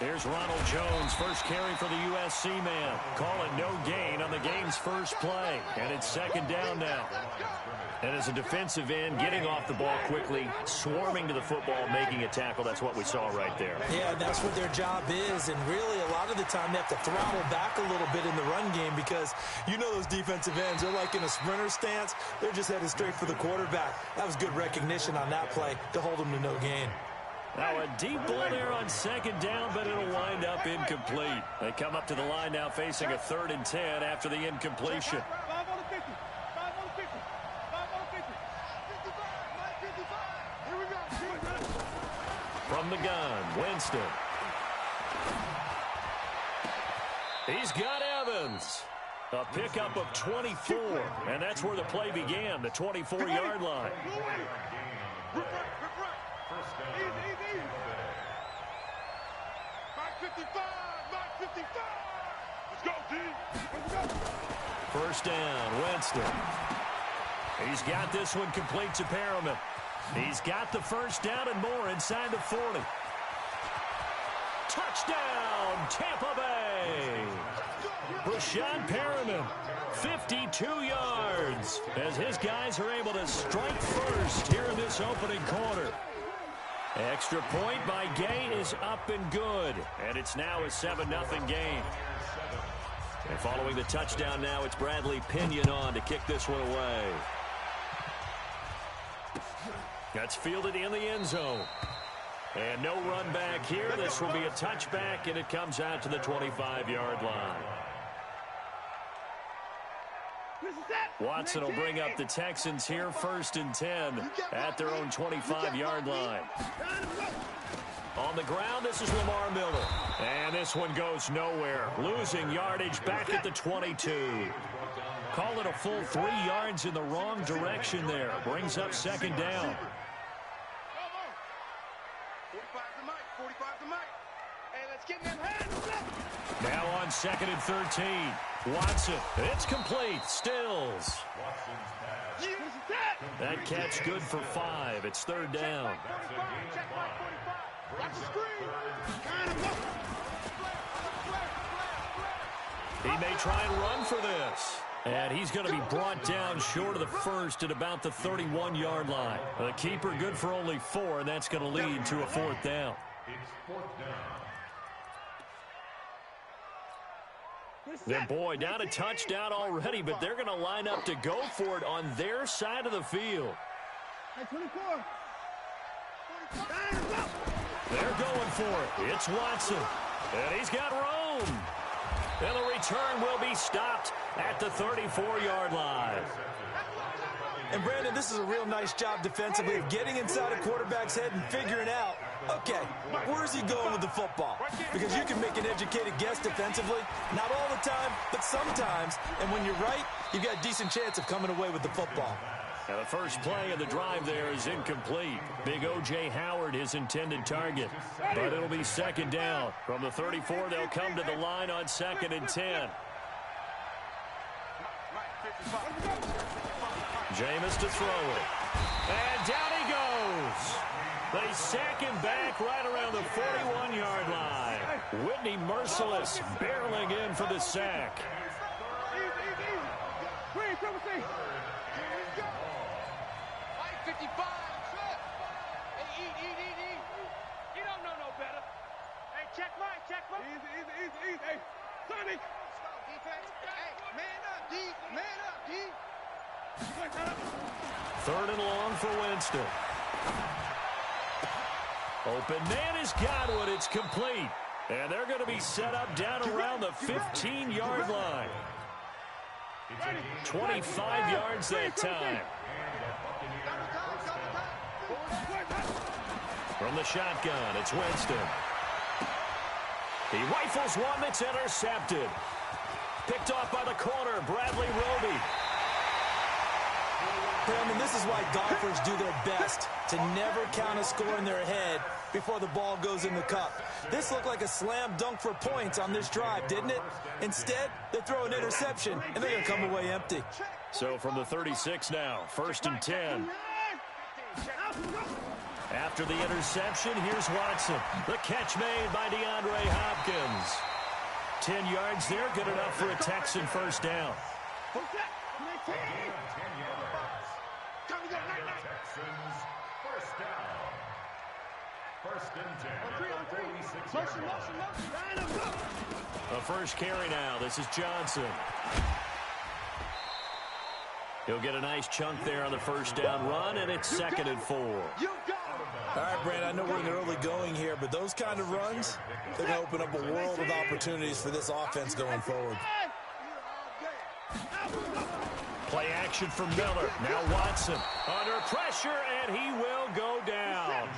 Here's Ronald Jones, first carry for the USC man. Call it no gain on the game's first play. And it's second down now. And as a defensive end, getting off the ball quickly, swarming to the football, making a tackle, that's what we saw right there. Yeah, that's what their job is. And really, a lot of the time, they have to throttle back a little bit in the run game because you know those defensive ends, they're like in a sprinter stance. They're just headed straight for the quarterback. That was good recognition on that play to hold them to no gain. Now a deep ball there on second down, but it'll wind up incomplete. They come up to the line now facing a 3rd and 10 after the incompletion. From the gun, Winston. He's got Evans. A pickup of 24, and that's where the play began, the 24-yard line. First down, Winston. He's got this one complete to Perriman. He's got the first down and more inside the 40. Touchdown, Tampa Bay. Rashad Perriman, 52 yards, as his guys are able to strike first here in this opening quarter. Extra point by Gay is up and good, and it's now a 7-0 game. And following the touchdown now, it's Bradley Pinion on to kick this one away. That's fielded in the end zone. And no run back here. This will be a touchback, and it comes out to the 25-yard line. Watson will bring up the Texans here, 1st and 10 at their own 25-yard line. On the ground, this is Lamar Miller. And this one goes nowhere. Losing yardage back at the 22. Call it a full 3 yards in the wrong direction there. Brings up second down. Now on 2nd and 13. Watson. It's complete. Stills. That catch good for 5. It's 3rd down. He may try and run for this. And he's going to be brought down short of the first at about the 31-yard line. The keeper good for only 4, and that's going to lead to a 4th down. Then, boy, down a touchdown already, but they're going to line up to go for it on their side of the field. They're going for it. It's Watson. And he's got room. And the return will be stopped at the 34-yard line. And, Brandon, this is a real nice job defensively of getting inside a quarterback's head and figuring out, okay, where's he going with the football? Because you can make an educated guess defensively. Not all the time, but sometimes. And when you're right, you've got a decent chance of coming away with the football. Now the first play of the drive there is incomplete. Big O.J. Howard, his intended target. But it'll be second down. From the 34, they'll come to the line on 2nd and 10. Jameis to throw it. And down he goes. They sack him back right around the 41-yard line. Whitney Merciless barreling in for the sack. Third and long for Winston. Open man has got one. It's complete. And they're going to be set up down around the 15-yard line. 25 yards that time. From the shotgun, it's Winston. He rifles one that's intercepted. Picked off by the corner, Bradley Roby. Brandon, this is why golfers do their best to never count a score in their head before the ball goes in the cup. This looked like a slam dunk for points on this drive, didn't it? Instead, they throw an interception, and they're going to come away empty. So from the 36 now, 1st and 10. After the interception, here's Watson. The catch made by DeAndre Hopkins. 10 yards there, good enough for a Texan first down. The first carry now. This is Johnson. He'll get a nice chunk there on the first down run, and it's 2nd and 4. All right, Brandon, I know we're in the early going here, but those kind of runs, they're going to open up a world of opportunities for this offense going forward. Play action from Miller. Now Watson under pressure, and he will go down.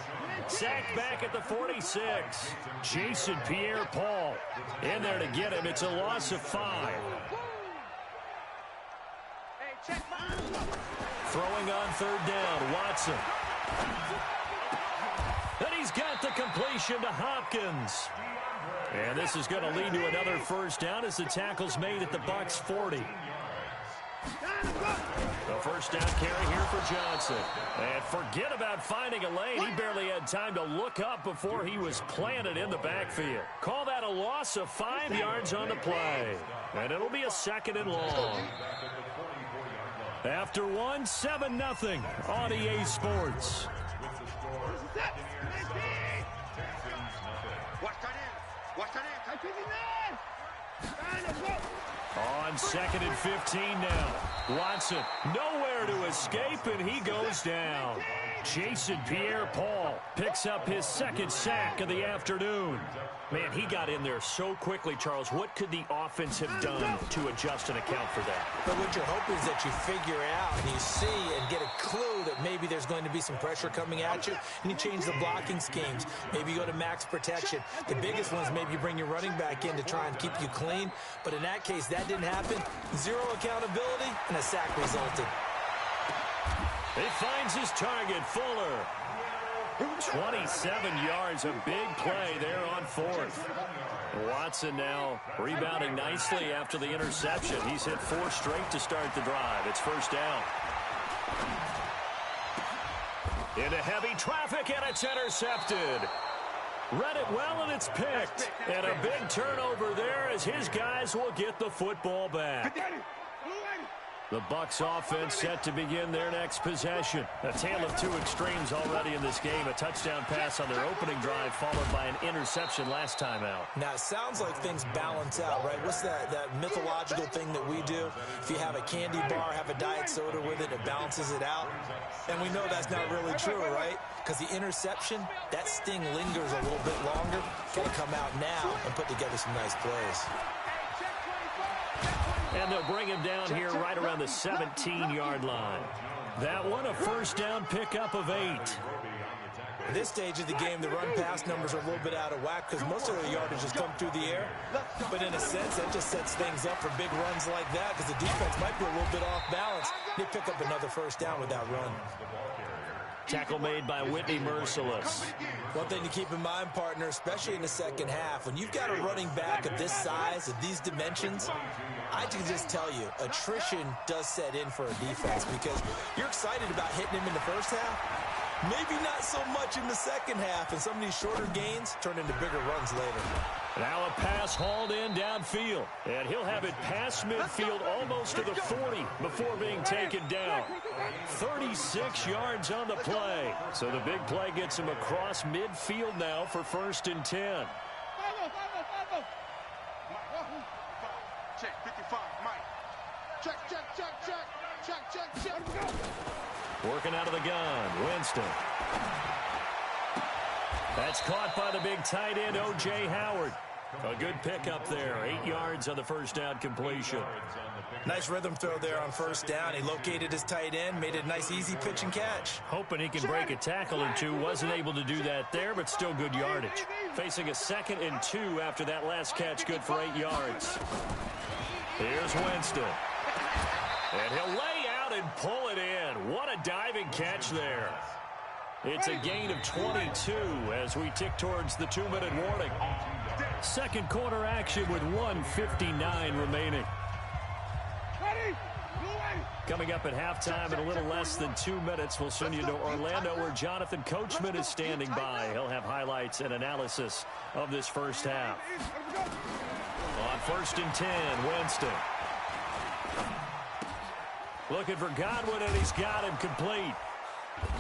Sacked back at the 46. Jason Pierre-Paul in there to get him. It's a loss of 5. Throwing on 3rd down, Watson. And he's got the completion to Hopkins. And this is going to lead to another first down as the tackle's made at the Bucs 40. The first down carry here for Johnson. And forget about finding a lane. He barely had time to look up before he was planted in the backfield. Call that a loss of 5 yards on the play. And it'll be a 2nd and long. After 1, 7-0 on EA Sports. On 2nd and 15 now. Watson nowhere to escape, and he goes down. Jason Pierre-Paul picks up his 2nd sack of the afternoon. Man, he got in there so quickly, Charles. What could the offense have done to adjust and account for that? But what you're hoping is that you figure out and you see and get a clue that maybe there's going to be some pressure coming at you, and you change the blocking schemes. Maybe you go to max protection. The biggest one is maybe you bring your running back in to try and keep you clean. But in that case, that didn't happen. 0 accountability, and a sack resulted. He finds his target, Fuller. 27 yards, a big play there on 4th. Watson now rebounding nicely after the interception. He's hit 4 straight to start the drive. It's first down. Into heavy traffic, and it's intercepted. Read it well, and it's picked. And a big turnover there as his guys will get the football back. The Bucs offense set to begin their next possession. A tale of 2 extremes already in this game. A touchdown pass on their opening drive followed by an interception last time out. Now, it sounds like things balance out, right? What's that mythological thing that we do? If you have a candy bar, have a diet soda with it, it balances it out. And we know that's not really true, right? Because the interception, that sting lingers a little bit longer. Got to come out now and put together some nice plays. And they'll bring him down here right around the 17-yard line. That one, a first down pickup of 8. At this stage of the game, the run-pass numbers are a little bit out of whack because most of their yardage has come through the air. But in a sense, that just sets things up for big runs like that because the defense might be a little bit off balance. They pick up another first down with that run. Tackle made by Whitney Merciless. One thing to keep in mind, partner, especially in the second half, when you've got a running back of this size, of these dimensions, I can just tell you, attrition does set in for a defense because you're excited about hitting him in the first half. Maybe not so much in the second half, and some of these shorter gains turn into bigger runs later. Now a pass hauled in downfield, and he'll have it past midfield almost to the 40 before being taken down. 36 yards on the play. So the big play gets him across midfield now for 1st and 10. Check, 55, Mike. Check. Working out of the gun, Winston. That's caught by the big tight end, O.J. Howard. A good pickup there, 8 yards on the first down completion. Nice rhythm throw there on first down. He located his tight end, made it a nice easy pitch and catch. Hoping he can break a tackle or two. Wasn't able to do that there, but still good yardage. Facing a 2nd and 2 after that last catch, good for 8 yards. Here's Winston. And he'll lay out and pull it in. What a diving catch there. It's a gain of 22 as we tick towards the 2-minute warning. Second quarter action with 1:59 remaining. Ready? Go away. Coming up at halftime in a little less than 2 minutes, we'll send you to Orlando where Jonathan Coachman is standing by. He'll have highlights and analysis of this first half. On 1st and 10, Winston. Looking for Godwin, and he's got him complete.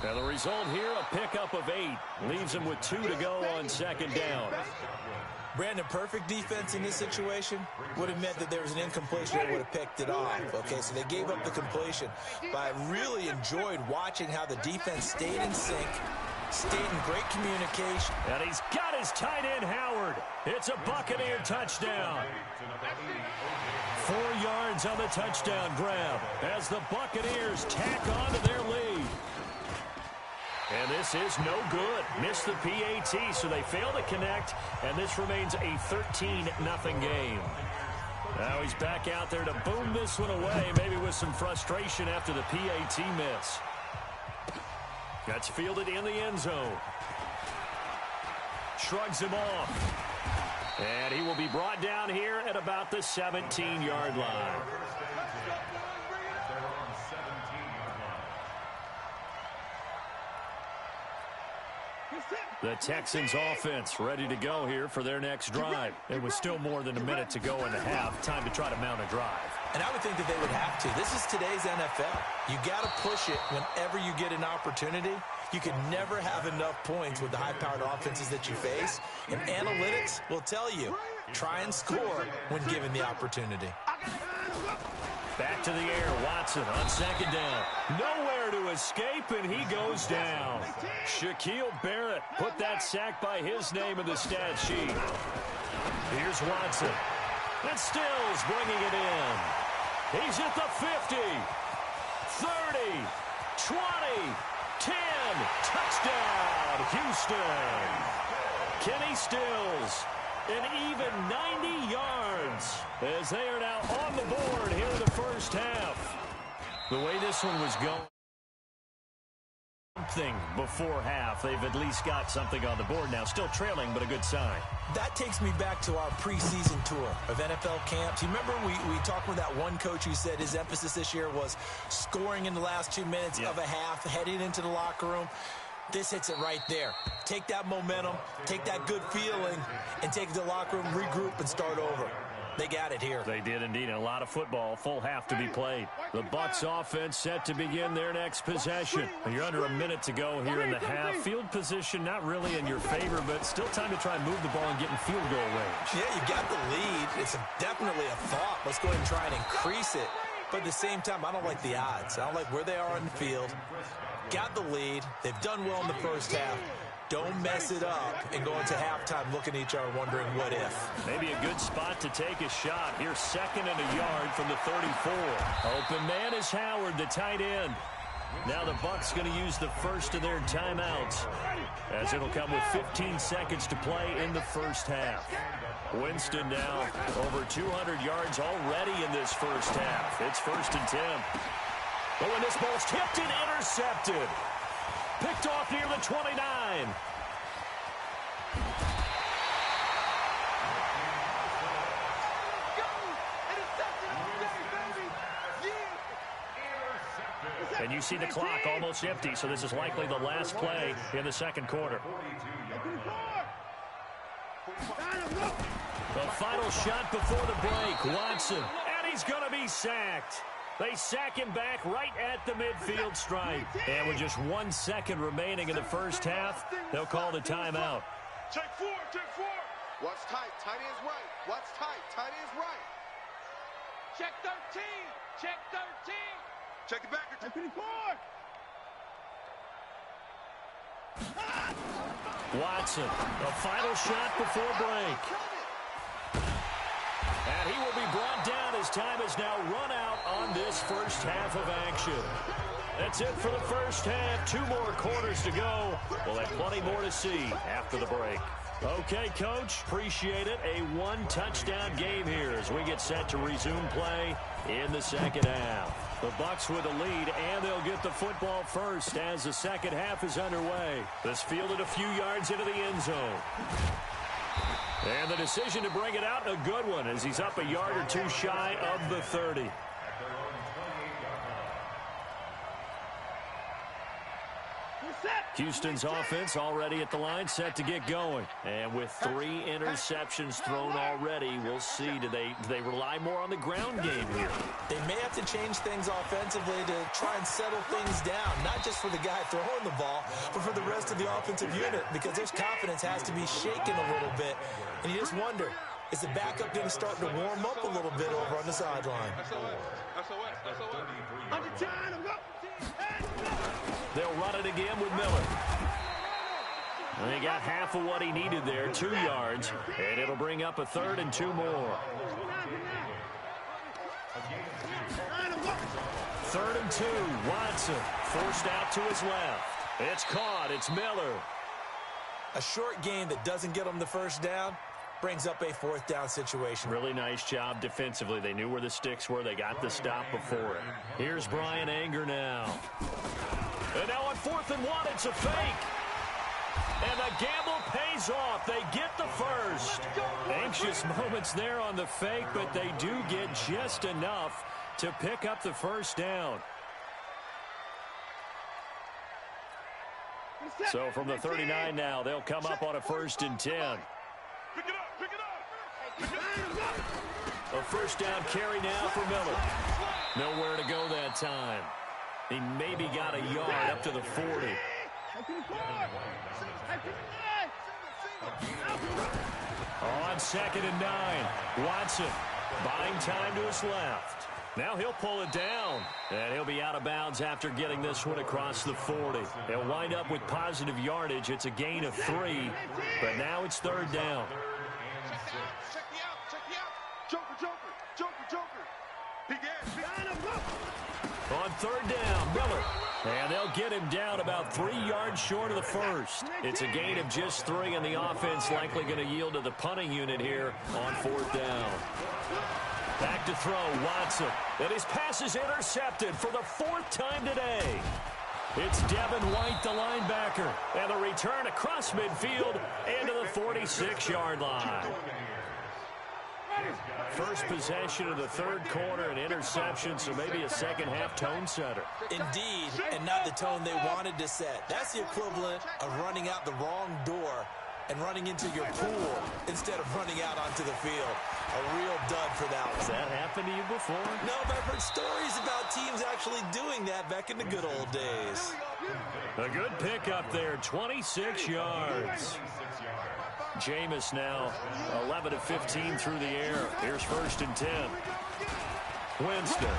And the result here, a pickup of 8. Leaves him with 2 to go on 2nd down. Brandon, perfect defense in this situation would have meant that there was an incompletion that would have picked it off. Okay, so they gave up the completion. But I really enjoyed watching how the defense stayed in sync, stayed in great communication. And he's got his tight end, Howard. It's a Buccaneer touchdown. 4 yards on the touchdown grab as the Buccaneers tack on to their lead. And this is no good. Missed the PAT, so they fail to connect, and this remains a 13-0 game. Now he's back out there to boom this one away, maybe with some frustration after the PAT miss. That's fielded in the end zone. Shrugs him off. And he will be brought down here at about the 17-yard line. The Texans offense ready to go here for their next drive. It was still more than a minute to go in the half. Time to try to mount a drive. And I would think that they would have to. This is today's NFL. You got to push it whenever you get an opportunity. You can never have enough points with the high-powered offenses that you face. And analytics will tell you, try and score when given the opportunity. Back to the air, Watson on 2nd down. Nowhere to escape, and he goes down. Shaquille Barrett put that sack by his name in the stat sheet. Here's Watson. And Stills bringing it in. He's at the 50, 30, 20, 10. Touchdown, Houston. Kenny Stills. An even 90 yards as they are now on the board here in the first half. The way this one was going, something before half. They've at least got something on the board now. Still trailing, but a good sign. That takes me back to our preseason tour of NFL camps. You remember we talked with that one coach who said his emphasis this year was scoring in the last 2 minutes of a half, heading into the locker room. This hits it right there. Take that momentum, take that good feeling, and take the locker room, regroup, and start over. They got it here. They did indeed. A lot of football, full half to be played. The Bucs offense set to begin their next possession. You're under a minute to go here in the half. Field position not really in your favor, but still time to try and move the ball and get in field goal range. Yeah, you got the lead. It's definitely a thought. Let's go ahead and try and increase it. But at the same time, I don't like the odds. I don't like where they are on the field. Got the lead. They've done well in the first half. Don't mess it up and go into halftime looking at each other wondering what if. Maybe a good spot to take a shot. Here's 2nd and a yard from the 34. Open man is Howard, the tight end. Now the Bucs going to use the first of their timeouts as it'll come with 15 seconds to play in the first half. Winston now over 200 yards already in this first half. It's 1st and 10. Oh, and this ball's tipped and intercepted. Picked off near the 29. And you see the clock almost empty, so this is likely the last play in the second quarter. The final shot before the break, Watson, and he's going to be sacked. They sack him back right at the midfield stripe. And with just 1 second remaining in the first half, they'll call the timeout. Check four. What's tight? Tight end's right. What's tight? Tight end's right. Check 13. Check 13. Check it back. Check 24. Watson, a final shot before break. And he will be brought down as time has now run out on this first half of action. That's it for the first half. 2 more quarters to go. We'll have plenty more to see after the break. Okay, Coach, appreciate it. A 1-touchdown game here as we get set to resume play in the second half. The Bucs with a lead, and they'll get the football first as the second half is underway. This fielded a few yards into the end zone. And the decision to bring it out, a good one, as he's up a yard or two shy of the 30. Houston's offense already at the line, set to get going. And with 3 interceptions thrown already, we'll see. Do they rely more on the ground game here? They may have to change things offensively to try and settle things down, not just for the guy throwing the ball, but for the rest of the offensive unit, because their confidence has to be shaken a little bit. And you just wonder, is the backup going to start to warm up a little bit over on the sideline? They'll run it again with Miller. And they got half of what he needed there, 2 yards, and it'll bring up a 3rd and 2 more. 3rd and 2, Watson forced out to his left. It's caught, it's Miller. A short game that doesn't get them the first down brings up a 4th down situation. Really nice job defensively. They knew where the sticks were. They got the stop before it. Here's Brian Anger now. And now on 4th and 1, it's a fake. And the gamble pays off. They get the first. Anxious moments there on the fake, but they do get just enough to pick up the first down. So from the 39 now, they'll come up on a 1st and 10. A 1st down carry now for Miller. Nowhere to go that time. He maybe got a yard up to the 40. On 2nd and 9, Watson buying time to his left. Now he'll pull it down, and he'll be out of bounds after getting this one across the 40. He'll wind up with positive yardage. It's a gain of 3, but now it's 3rd down. Check me out. Joker. On 3rd down, Miller. And they'll get him down about 3 yards short of the first. It's a gain of just 3, and the offense likely going to yield to the punting unit here on 4th down. Back to throw, Watson. And his pass is intercepted for the 4th time today. It's Devin White, the linebacker. And the return across midfield and to the 46-yard line. First possession of the 3rd quarter, an interception, so maybe a second-half tone setter. Indeed, and not the tone they wanted to set. That's the equivalent of running out the wrong door and running into your pool instead of running out onto the field. A real dud for that one. Has that happened to you before? No, but I've heard stories about teams actually doing that back in the good old days. A good pickup there, 26 yards. Jameis now 11 of 15 through the air. Here's 1st and 10. Winston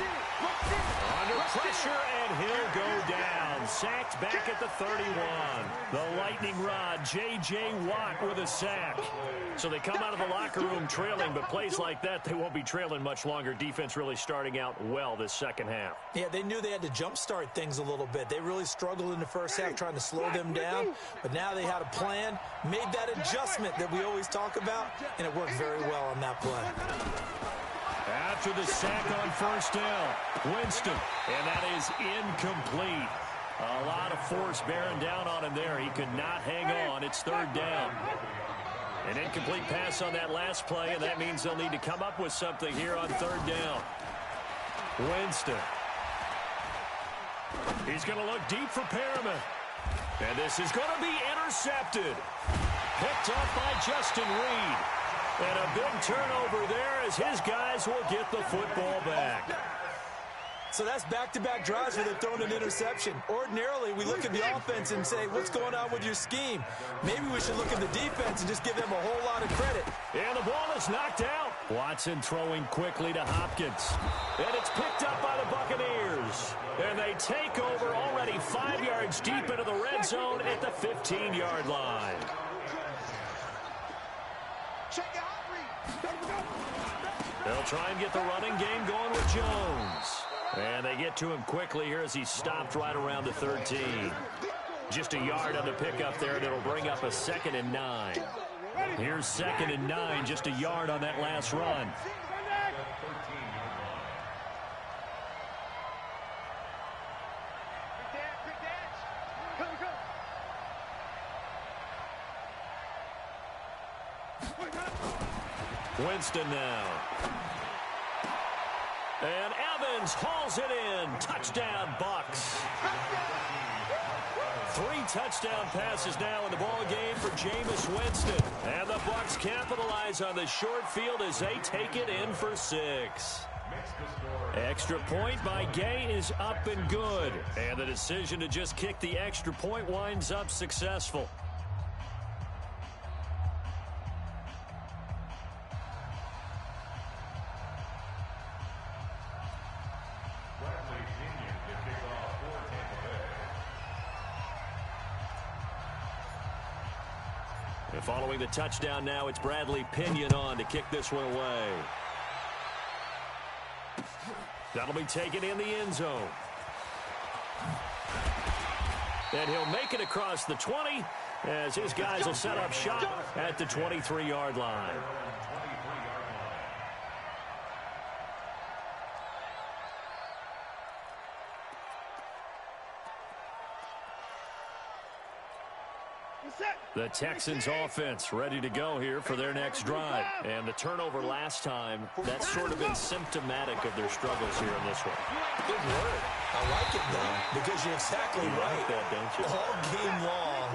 under pressure, and he'll go down. Sacked back at the 31. The lightning rod, J.J. Watt with a sack. So they come out of the locker room trailing, but plays like that, they won't be trailing much longer. Defense really starting out well this second half. Yeah, they knew they had to jumpstart things a little bit. They really struggled in the first half trying to slow them down, but now they had a plan, made that adjustment that we always talk about, and it worked very well on that play. After the sack on 1st down, Winston, and that is incomplete. A lot of force bearing down on him there. He could not hang on. It's 3rd down. An incomplete pass on that last play, and that means they'll need to come up with something here on 3rd down. Winston. He's going to look deep for Perriman. And this is going to be intercepted. Picked up by Justin Reed. And a big turnover there as his guys will get the football back. So that's back-to-back drives where they've thrown an interception. Ordinarily, we look at the offense and say, what's going on with your scheme? Maybe we should look at the defense and just give them a whole lot of credit. And the ball is knocked out. Watson throwing quickly to Hopkins. And it's picked up by the Buccaneers. And they take over already 5 yards deep into the red zone at the 15-yard line. They'll try and get the running game going with Jones. And they get to him quickly here as he's stopped right around the 13. Just a yard on the pickup there, and it'll bring up a 2nd and 9. Here's 2nd and 9, just a yard on that last run. Winston now. And Evans hauls it in. Touchdown, Bucks. 3 touchdown passes now in the ball game for Jameis Winston. And the Bucs capitalize on the short field as they take it in for 6. Extra point by Gay is up and good. And the decision to just kick the extra point winds up successful. And following the touchdown now, it's Bradley Pinion on to kick this one away. That'll be taken in the end zone. And he'll make it across the 20 as his guys will set up shop at the 23-yard line. The Texans offense ready to go here for their next drive. And the turnover last time, that's sort of been symptomatic of their struggles here in this one. Good word. I like it, though, because you're exactly right. Like that, don't you? All game long,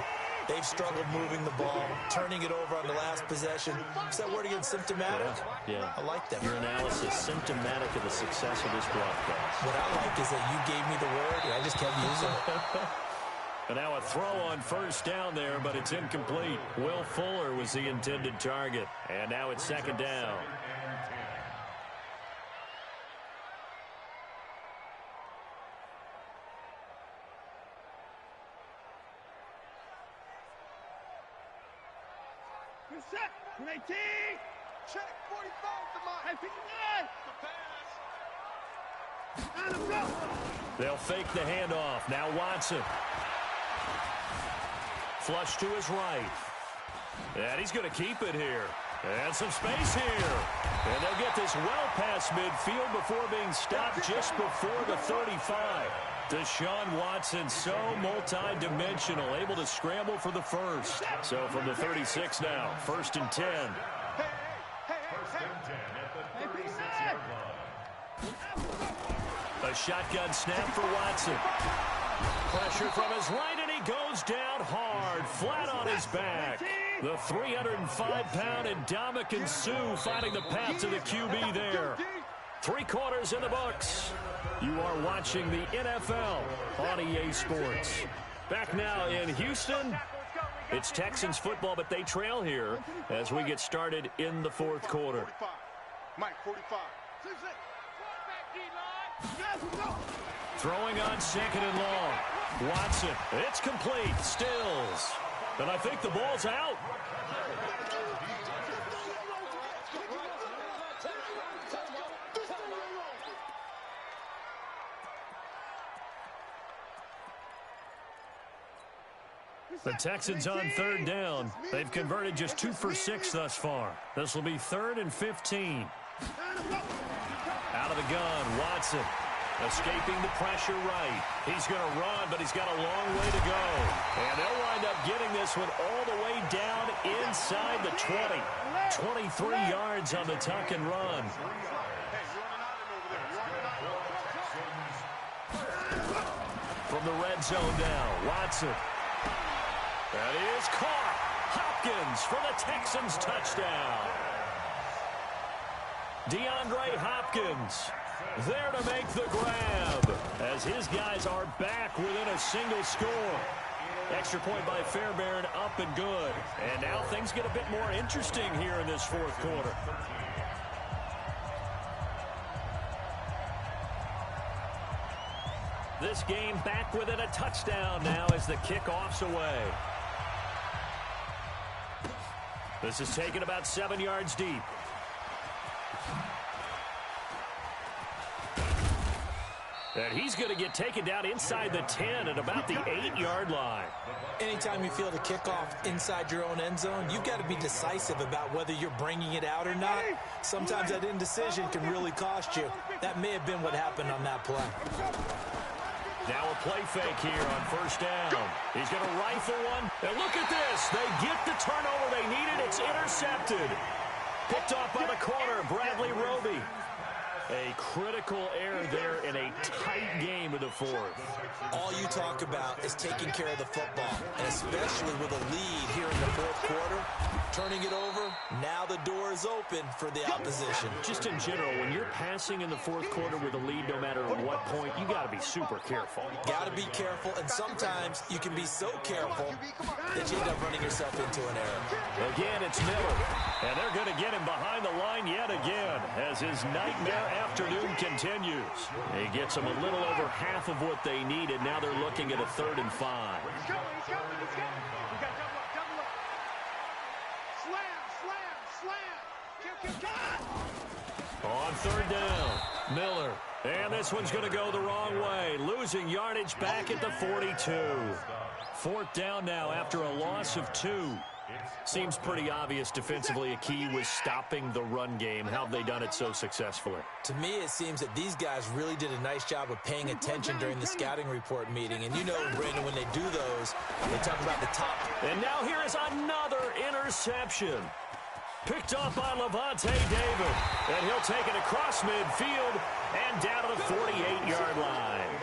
they've struggled moving the ball, turning it over on the last possession. Is that word again, symptomatic? Yeah. I like that. Your analysis, symptomatic of the success of this broadcast. What I like is that you gave me the word, and I just kept using it. And now a throw on first down there, but it's incomplete. Will Fuller was the intended target. And now it's second down. Set. 18. Check 45 to Mike. The pass. They'll fake the handoff. Now Watson. Flush to his right. And he's going to keep it here. And some space here. And they'll get this well past midfield before being stopped just before the 35. Deshaun Watson, so multi-dimensional, able to scramble for the first. So from the 36 now, 1st and 10. A shotgun snap for Watson. Pressure from his right, and he goes down hard, flat on his back. The 305-pound Ndamukong Suh finding the path to the QB there. 3 quarters in the books. You are watching the NFL on EA Sports. Back now in Houston, it's Texans football, but they trail here as we get started in the 4th quarter. Mike, 45. Throwing on 2nd and long. Watson, it's complete, Stills. And I think the ball's out. The Texans on 3rd down. They've converted just 2 for 6 thus far. This will be 3rd and 15. Out of the gun, Watson. Escaping the pressure right. He's going to run, but he's got a long way to go. And they'll wind up getting this one all the way down inside the 20. 23 yards on the tuck and run. From the red zone now, Watson. That is caught. Hopkins for the Texans touchdown. DeAndre Hopkins there to make the grab as his guys are back within a single score. Extra point by Fairbairn, up and good. And now things get a bit more interesting here in this 4th quarter. This game back within a touchdown now as the kickoff's away. This is taken about 7 yards deep. And he's going to get taken down inside the 10 at about the 8-yard line. Anytime you feel the kickoff inside your own end zone, you've got to be decisive about whether you're bringing it out or not. Sometimes that indecision can really cost you. That may have been what happened on that play. Now a play fake here on 1st down. He's going to rifle one. And look at this. They get the turnover they needed. It's intercepted. Picked off by the corner, Bradley Roby. A critical error there in a tight game into the fourth. All you talk about is taking care of the football, and especially with a lead here in the fourth quarter, turning it over, now the door is open for the opposition. Just in general, when you're passing in the fourth quarter with a lead, no matter at what point, you got to be super careful. Got to be careful, and sometimes you can be so careful that you end up running yourself into an error. Again, it's Miller, and they're going to get him behind the line yet again as his nightmare afternoon continues. He gets them a little over half of what they needed. Now they're looking at a 3rd and 5. He's coming. We got double up. Slam. On 3rd down, Miller. And this one's going to go the wrong way, losing yardage back at the 42. 4th down now after a loss of 2. Seems pretty obvious defensively a key was stopping the run game. How have they done it so successfully? To me, it seems that these guys really did a nice job of paying attention during the scouting report meeting. And you know, Brandon, when they do those, they talk about the top. And now here is another interception. Picked off by Levante David. And he'll take it across midfield and down to the 48-yard line.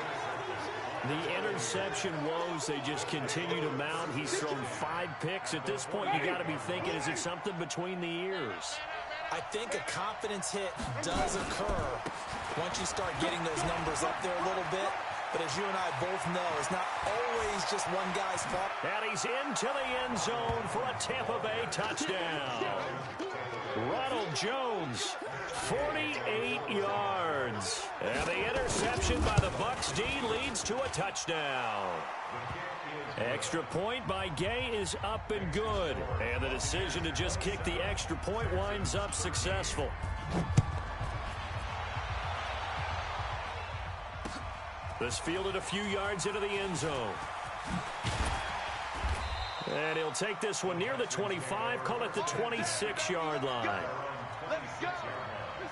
The interception woes, they just continue to mount. He's thrown 5 picks. At this point, you got to be thinking, is it something between the ears? I think a confidence hit does occur once you start getting those numbers up there a little bit. But as you and I both know, it's not always just one guy's fault. And he's into the end zone for a Tampa Bay touchdown. Ronald Jones, 48 yards. And the interception by the Bucs D leads to a touchdown. Extra point by Gay is up and good. And the decision to just kick the extra point winds up successful. This fielded a few yards into the end zone. And he'll take this one near the 25, call it the 26-yard line.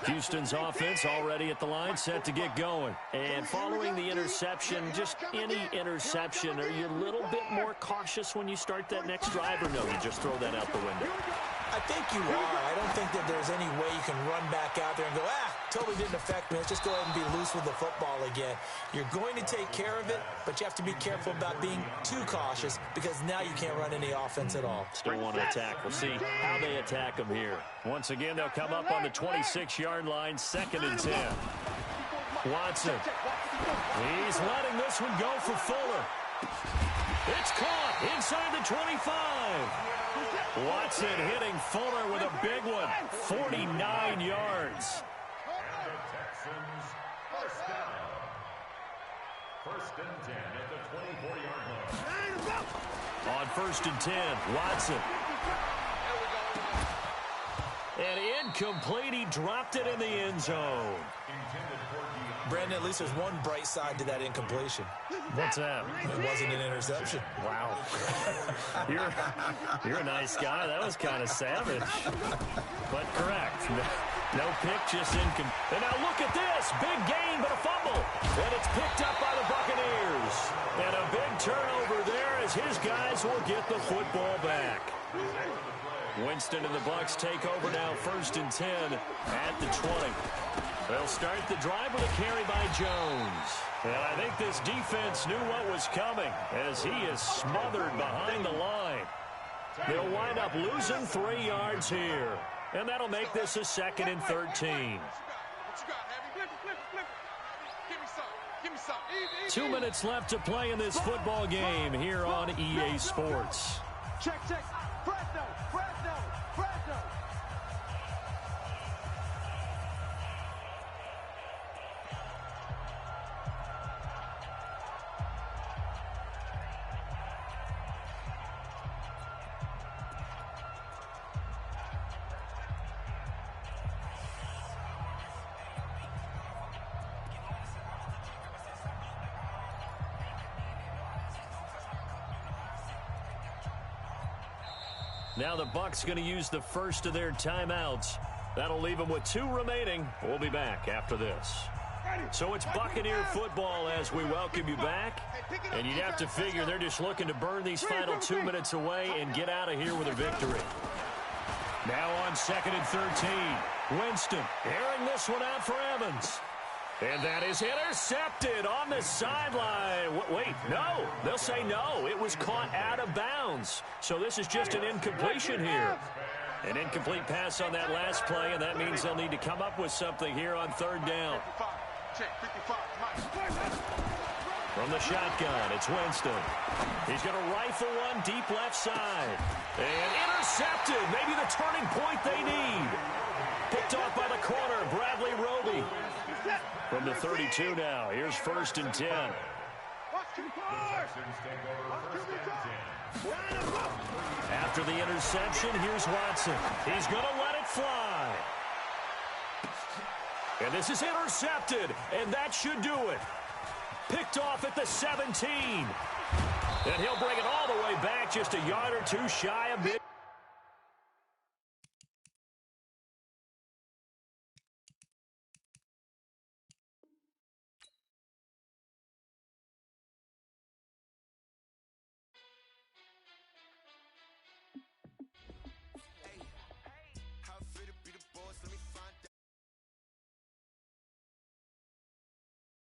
Houston's offense already at the line, set to get going. And following the interception, just any interception, are you a little bit more cautious when you start that next drive, or no, you just throw that out the window? I think you are. I don't think that there's any way you can run back out there and go, totally didn't affect me. Let's just go ahead and be loose with the football again. You're going to take care of it, but you have to be careful about being too cautious because now you can't run any offense at all. Still want to attack. We'll see how they attack them here. Once again, they'll come up on the 26-yard line, 2nd and 10. Watson. He's letting this one go for Fuller. It's caught inside the 25. Watson hitting Fuller with a big one, 49 yards. First and 10 at the 24-yard line. On 1st and 10, Watson. And incomplete, he dropped it in the end zone. Brandon, at least there's one bright side to that incompletion. What's that? It wasn't an interception. Wow. You're a nice guy. That was kind of savage. But correct. No pick, just incomplete. And now look at this. Big gain, but a fumble. And it's picked up by the Buccaneers. And a big turnover there as his guys will get the football back. Winston and the Bucs take over now, 1st and 10 at the 20. They'll start the drive with a carry by Jones. And I think this defense knew what was coming as he is smothered behind the line. They'll wind up losing 3 yards here. And that'll make this a 2nd and 13. 2 minutes left to play in this football game here on EA Sports. Check. Fresno. Now the Bucs going to use the first of their timeouts. That'll leave them with 2 remaining. We'll be back after this. So it's Buccaneer football as we welcome you back. And you'd have to figure they're just looking to burn these final 2 minutes away and get out of here with a victory. Now on 2nd and 13. Winston airing this one out for Evans. And that is intercepted on the sideline. Wait, no. They'll say no. It was caught out of bounds. So this is just an incompletion here. An incomplete pass on that last play, and that means they'll need to come up with something here on third down. From the shotgun, it's Winston. He's going to rifle one deep left side. And intercepted. Maybe the turning point they need. Picked off by the corner, Bradley Roby. From the 32 now, here's 1st and 10. After the interception, here's Watson. He's going to let it fly. And this is intercepted, and that should do it. Picked off at the 17. And he'll bring it all the way back, just a yard or two shy of mid.